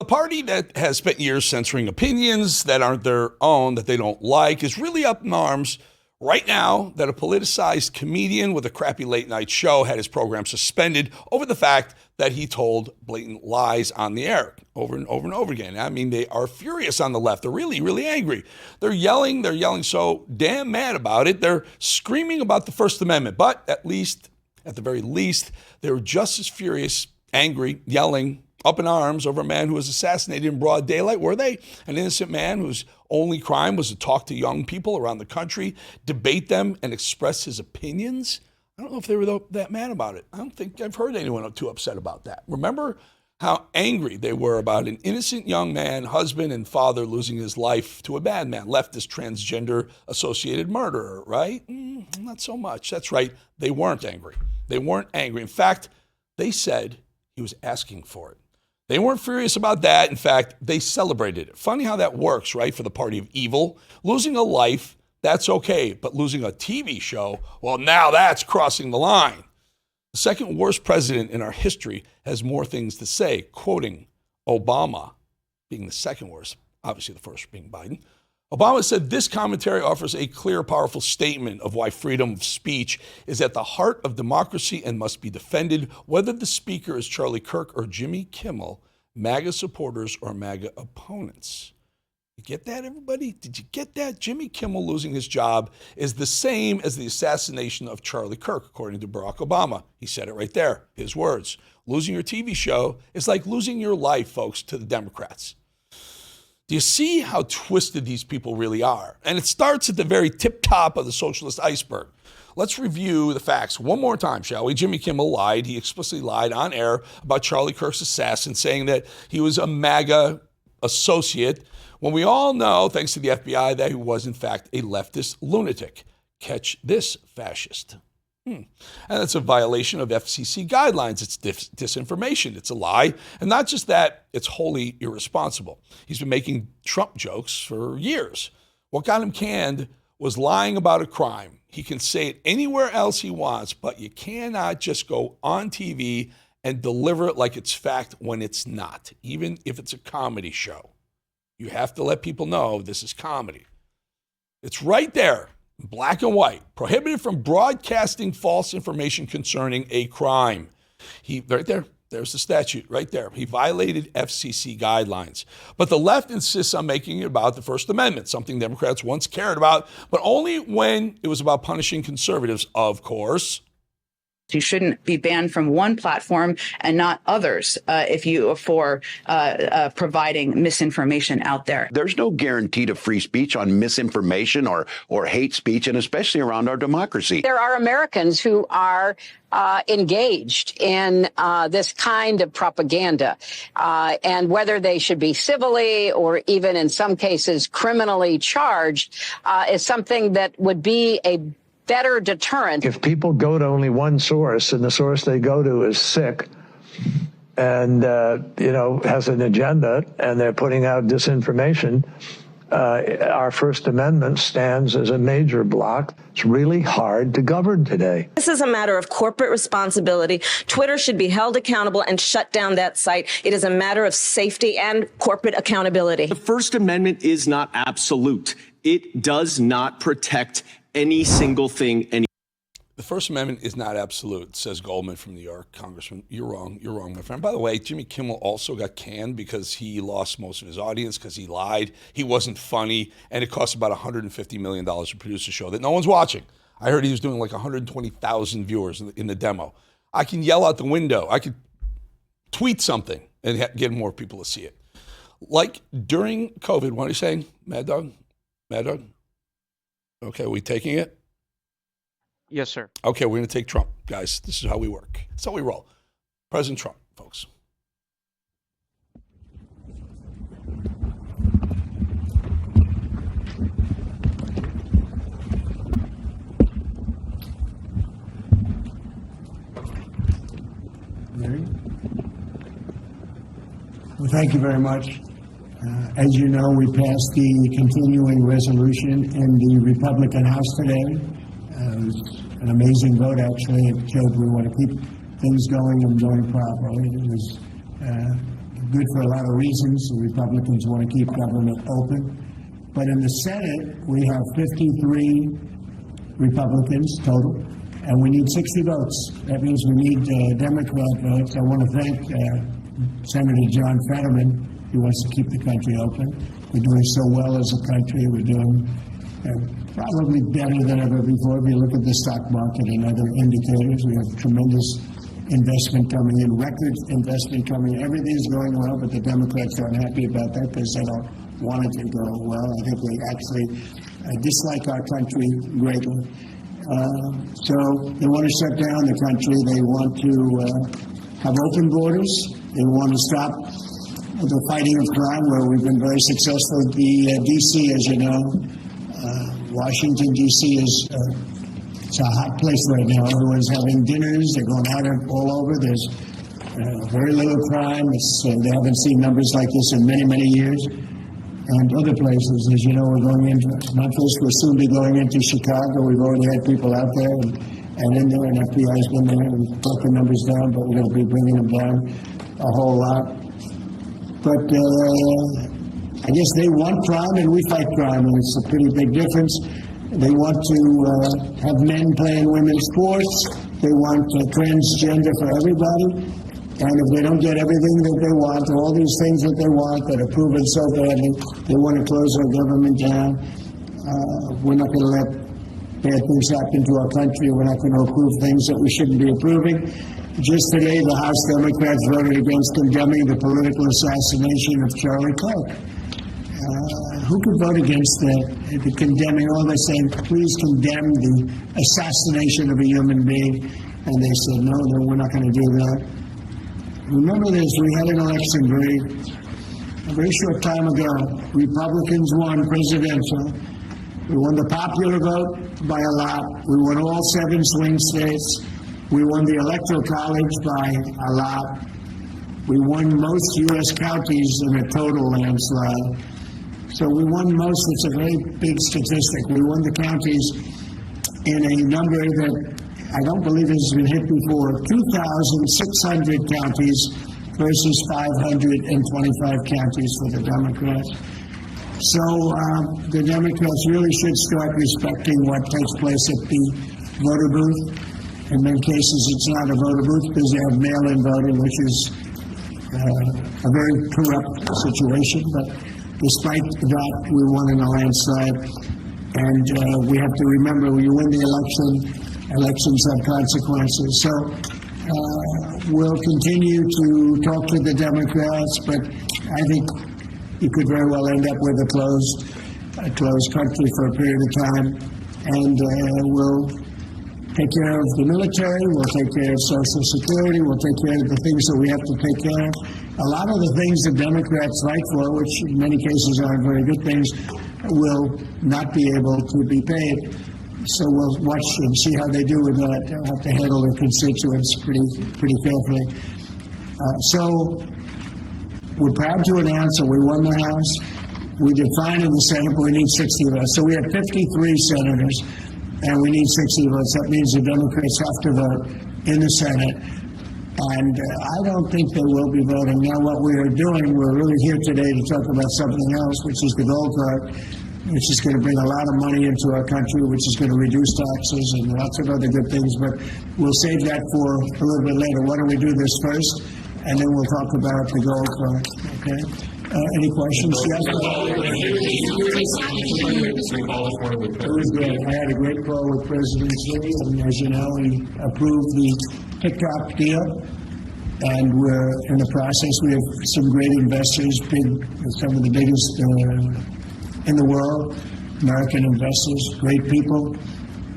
party that has spent years censoring opinions that aren't their own, that they don't like, is really up in arms right now that a politicized comedian with a crappy late night show had his program suspended over the fact that he told blatant lies on the air over and over and over again. I mean, they are furious on the left. They're really, really angry. They're yelling so damn mad about it. They're screaming about the First Amendment, but at the very least, they were just as furious, angry, yelling, up in arms over a man who was assassinated in broad daylight, were they? An innocent man whose only crime was to talk to young people around the country, debate them, and express his opinions. I don't know if they were that mad about it. I don't think I've heard anyone too upset about that. Remember how angry they were about an innocent young man, husband and father, losing his life to a bad man, leftist transgender-associated murderer, right? Not so much. That's right. They weren't angry. They weren't angry. In fact, they said he was asking for it. They weren't furious about that. In fact, they celebrated it. Funny how that works, right, for the party of evil. Losing a life, that's okay. But losing a TV show, well, now that's crossing the line. The second worst president in our history has more things to say, quoting Obama being the second worst, obviously the first being Biden. Obama said, "This commentary offers a clear, powerful statement of why freedom of speech is at the heart of democracy and must be defended, whether the speaker is Charlie Kirk or Jimmy Kimmel, MAGA supporters or MAGA opponents." You get that, everybody? Did you get that? Jimmy Kimmel losing his job is the same as the assassination of Charlie Kirk, according to Barack Obama. He said it right there, his words. Losing your TV show is like losing your life, folks, to the Democrats. Do you see how twisted these people really are? And it starts at the very tip top of the socialist iceberg. Let's review the facts one more time, shall we? Jimmy Kimmel lied. He explicitly lied on air about Charlie Kirk's assassin, saying that he was a MAGA associate, when we all know, thanks to the FBI, that he was, in fact, a leftist lunatic. Catch this, fascist. And that's a violation of FCC guidelines. It's disinformation. It's a lie. And not just that, it's wholly irresponsible. He's been making Trump jokes for years. What got him canned was lying about a crime. He can say it anywhere else he wants, but you cannot just go on TV and deliver it like it's fact when it's not, even if it's a comedy show. You have to let people know this is comedy. It's right there. Black and white, prohibited from broadcasting false information concerning a crime. Right there, there's the statute right there. He violated FCC guidelines. But the left insists on making it about the First Amendment, something Democrats once cared about, but only when it was about punishing conservatives, of course. You shouldn't be banned from one platform and not others for providing misinformation out there. There's no guarantee to free speech on misinformation or hate speech, and especially around our democracy. There are Americans who are engaged in this kind of propaganda, and whether they should be civilly or even in some cases criminally charged is something that would be a better deterrent. If people go to only one source and the source they go to is sick and, has an agenda and they're putting out disinformation, our First Amendment stands as a major block. It's really hard to govern today. This is a matter of corporate responsibility. Twitter should be held accountable and shut down that site. It is a matter of safety and corporate accountability. The First Amendment is not absolute. It does not protect any single thing. The First Amendment is not absolute, says Goldman from New York. Congressman, you're wrong, my friend. By the way, Jimmy Kimmel also got canned because he lost most of his audience because he lied. He wasn't funny, and it cost about $150 million to produce a show that no one's watching. I heard he was doing like 120,000 viewers in the demo. I can yell out the window. I could tweet something and get more people to see it. Like during COVID, what are you saying, Mad Dog? Mad Dog? Okay, are we taking it? Yes, sir. Okay, we're going to take Trump, guys. This is how we work. That's how we roll. President Trump, folks. Well, thank you very much. As you know, we passed the continuing resolution in the Republican House today. It was an amazing vote, actually. It showed we want to keep things going and going properly. It was good for a lot of reasons. The Republicans want to keep government open. But in the Senate, we have 53 Republicans total, and we need 60 votes. That means we need Democrat votes. I want to thank Senator John Fetterman. He wants to keep the country open. We're doing so well as a country. We're doing probably better than ever before. If you look at the stock market and other indicators, we have tremendous investment coming in, record investment coming in. Everything's going well, but the Democrats aren't happy about that because they don't want it to go well. I think they actually dislike our country greatly. So they want to shut down the country. They want to have open borders. They want to stop the fighting of crime, where we've been very successful. The D.C., as you know, Washington, D.C. is it's a hot place right now. Everyone's having dinners. They're going out all over. There's very little crime. They haven't seen numbers like this in many, many years. And other places, as you know, we're going into Memphis. We'll soon be going into Chicago. We've already had people out there and in there, and FBI's been there and brought the numbers down, but we're going to be bringing them down a whole lot. But I guess they want crime and we fight crime, and it's a pretty big difference. They want to have men playing women's sports. They want transgender for everybody. And if they don't get everything that they want, all these things that they want that are proven so badly, they want to close our government down. We're not going to let bad things happen to our country. We're not going to approve things that we shouldn't be approving. Just today, the House Democrats voted against condemning the political assassination of Charlie Kirk. Who could vote against that? Condemning, all they're saying, please condemn the assassination of a human being. And they said, no, we're not going to do that. Remember this, we had an election a very short time ago. Republicans won presidential. We won the popular vote by a lot. We won all 7 swing states. We won the Electoral College by a lot. We won most U.S. counties in a total landslide. So we won most. It's a very big statistic. We won the counties in a number that I don't believe has been hit before. 2,600 counties versus 525 counties for the Democrats. So the Democrats really should start respecting what takes place at the voter booth. In many cases, it's not a voter booth because they have mail-in voting, which is a very corrupt situation. But despite that, we won in a landslide. And we have to remember, when you win the election, elections have consequences. So we'll continue to talk to the Democrats, but I think you could very well end up with a closed country for a period of time. And we'll take care of the military, we'll take care of Social Security, we'll take care of the things that we have to take care of. A lot of the things the Democrats fight for, which in many cases aren't very good things, will not be able to be paid. So we'll watch and see how they do with that. They'll have to handle their constituents pretty carefully. So we're proud to announce that we won the House. We did fine in the Senate, but we need 60 votes. So we have 53 senators, and we need 60 votes. That means the Democrats have to vote in the Senate. And I don't think they will be voting. Now, what we are doing, we're really here today to talk about something else, which is the gold card, which is going to bring a lot of money into our country, which is going to reduce taxes and lots of other good things. But we'll save that for a little bit later. Why don't we do this first, and then we'll talk about the gold card, okay? Any questions? Yes? It was great. I had a great call with President Xi, and as you know, he approved the TikTok deal, and we're in the process. We have some great investors, some of the biggest in the world, American investors, great people,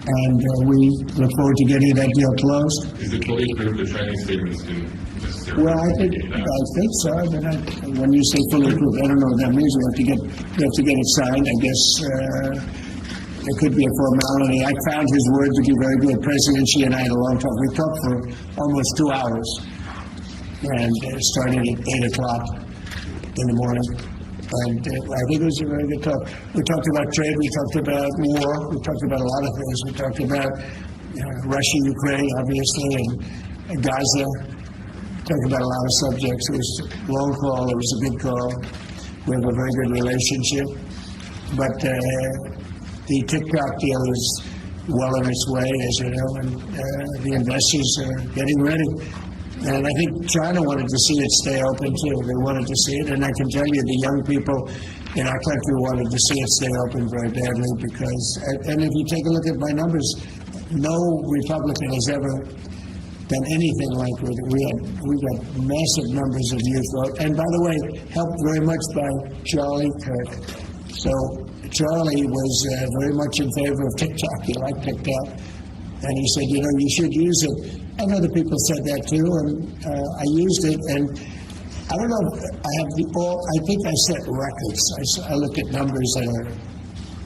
and we look forward to getting that deal closed. Is it fully approved the Chinese statements didn't necessarily? Well, I think so. I mean, when you say fully approved, I don't know what that means. We have to get it signed. I guess it could be a formality. I found his words to be very good. President Xi and I had a long talk. We talked for almost 2 hours, and it started at 8 o'clock in the morning. And I think it was a very good talk. We talked about trade. We talked about war. We talked about a lot of things. We talked about Russia, Ukraine, obviously, and Gaza. talked about a lot of subjects. It was a long call. It was a good call. We have a very good relationship. But the TikTok deal is well on its way, as you know, and the investors are getting ready. And I think China wanted to see it stay open too. They wanted to see it, and I can tell you the young people in our country wanted to see it stay open very badly because, and if you take a look at my numbers, no Republican has ever done anything like it. We got massive numbers of youth vote, and by the way, helped very much by Charlie Kirk. So Charlie was very much in favor of TikTok. He liked TikTok, and he said, you know, you should use it. And other people said that too, and I used it, and I don't know if I have I think I set records. I looked at numbers that are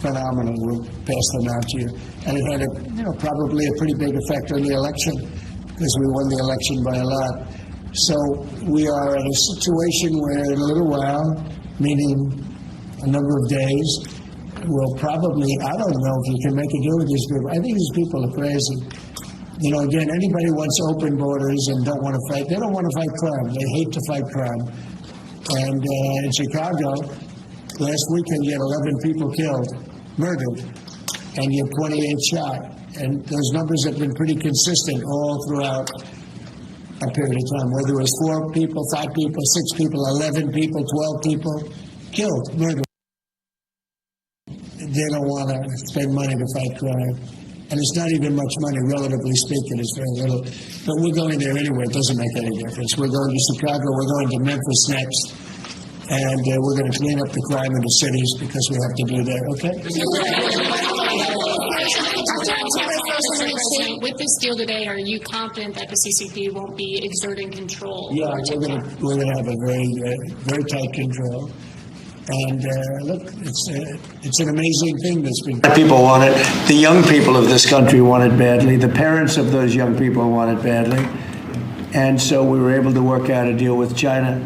phenomenal. We'll pass them out to you. And it had probably a pretty big effect on the election because we won the election by a lot. So we are in a situation where in a little while, meaning a number of days, we'll probably, I don't know if you can make a deal with these people. I think these people are crazy. You know, again, anybody wants open borders and don't want to fight. They don't want to fight crime. They hate to fight crime. And in Chicago, last weekend you had 11 people killed, murdered, and you had 28 shot. And those numbers have been pretty consistent all throughout a period of time, whether it was 4 people, 5 people, 6 people, 11 people, 12 people killed, murdered. They don't want to spend money to fight crime. And it's not even much money, relatively speaking. It's very little. But we're going there anyway. It doesn't make any difference. We're going to Chicago. We're going to Memphis next. And we're going to clean up the crime in the cities because we have to do that. Okay? With this deal today, are you confident that the CCP won't be exerting control? Yeah, we're going to have a very tight control. And look, it's an amazing thing that's been. People want it. The young people of this country want it badly. The parents of those young people want it badly. And so we were able to work out a deal with China.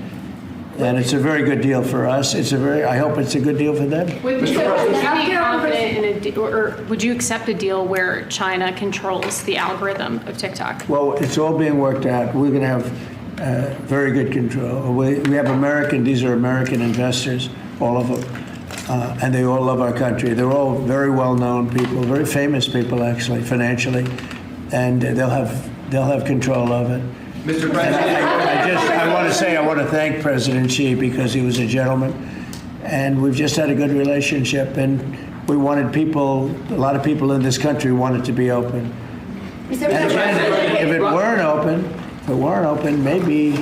And it's a very good deal for us. I hope it's a good deal for them. Would you be confident in or would you accept a deal where China controls the algorithm of TikTok? Well, it's all being worked out. We're going to have very good control. We have these are American investors, all of them, and they all love our country. They're all very well-known people, very famous people, actually, financially, and they'll have control of it. Mr. President, I want to thank President Xi because he was a gentleman, and we've just had a good relationship, and we wanted a lot of people in this country wanted to be open. And again, if it weren't open, maybe,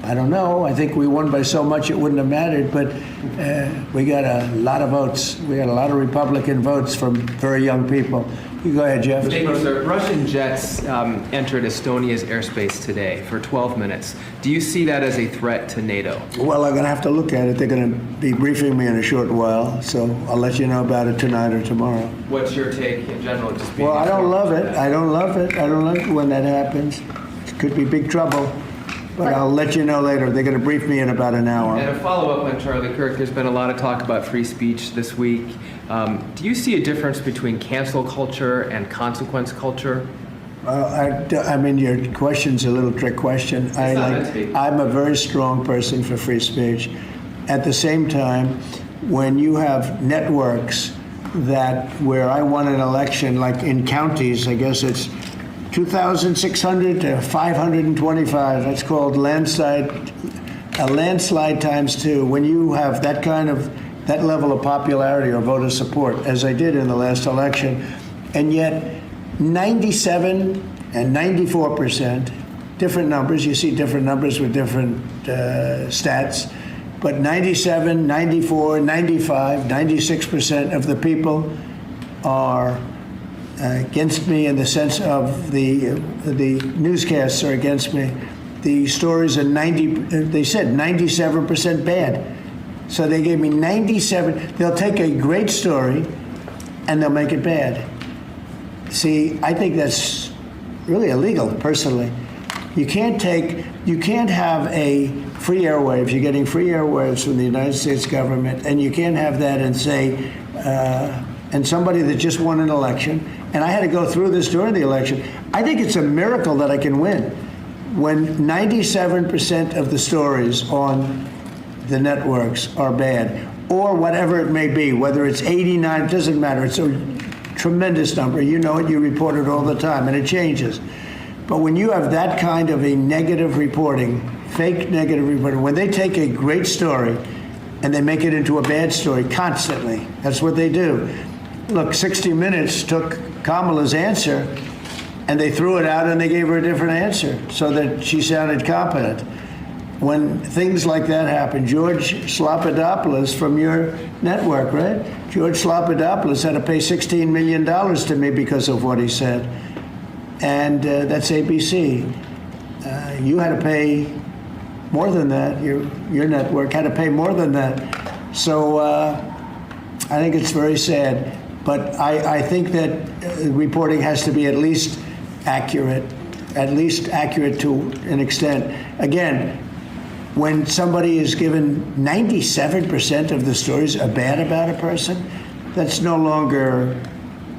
I don't know. I think we won by so much it wouldn't have mattered, but we got a lot of votes. We got a lot of Republican votes from very young people. You go ahead, Jeff. Thank you, sir. Russian jets entered Estonia's airspace today for 12 minutes. Do you see that as a threat to NATO? Well, I'm going to have to look at it. They're going to be briefing me in a short while, so I'll let you know about it tonight or tomorrow. What's your take in general? Well, I don't love it. I don't love it when that happens. It could be big trouble. But I'll let you know later. They're going to brief me in about an hour. And a follow-up on Charlie Kirk. There's been a lot of talk about free speech this week. Do you see a difference between cancel culture and consequence culture? I mean, your question's a little trick question. I'm a very strong person for free speech. At the same time, when you have networks where I won an election, like in counties, I guess it's 2,600 to 525. That's called a landslide times 2. When you have that level of popularity or voter support, as I did in the last election, and yet 97 and 94%, different numbers. You see different numbers with different stats, but 97, 94, 95, 96% of the people are against me in the sense of the newscasts are against me. The stories are they said 97% bad. So they gave me 97. They'll take a great story and they'll make it bad. See, I think that's really illegal, personally. You can't have a free airwaves. You're getting free airwaves from the United States government, and you can't have that and say, and somebody that just won an election, and I had to go through this during the election. I think it's a miracle that I can win, when 97% of the stories on the networks are bad, or whatever it may be, whether it's 89, it doesn't matter. It's a tremendous number. You know it, you report it all the time, and it changes. But when you have that kind of a negative reporting, fake negative reporting, when they take a great story and they make it into a bad story constantly, that's what they do. Look, 60 Minutes took Kamala's answer and they threw it out and they gave her a different answer so that she sounded competent. When things like that happen, George Slopadopoulos from your network, right? George Slopadopoulos had to pay $16 million to me because of what he said. And that's ABC. You had to pay more than that. Your network had to pay more than that. So I think it's very sad. But I think that reporting has to be at least accurate to an extent. Again, when somebody is given 97% of the stories are bad about a person, that's no longer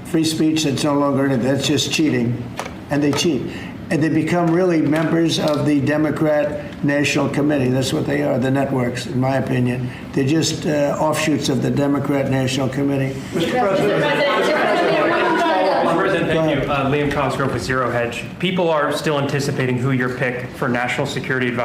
free speech, that's no longer anything, that's just cheating. And they cheat. And they become really members of the Democrat National Committee. That's what they are, the networks, in my opinion. They're just offshoots of the Democrat National Committee. Mr. President, thank you. Liam Cosgrove with Zero Hedge. People are still anticipating who your pick for National Security Advisor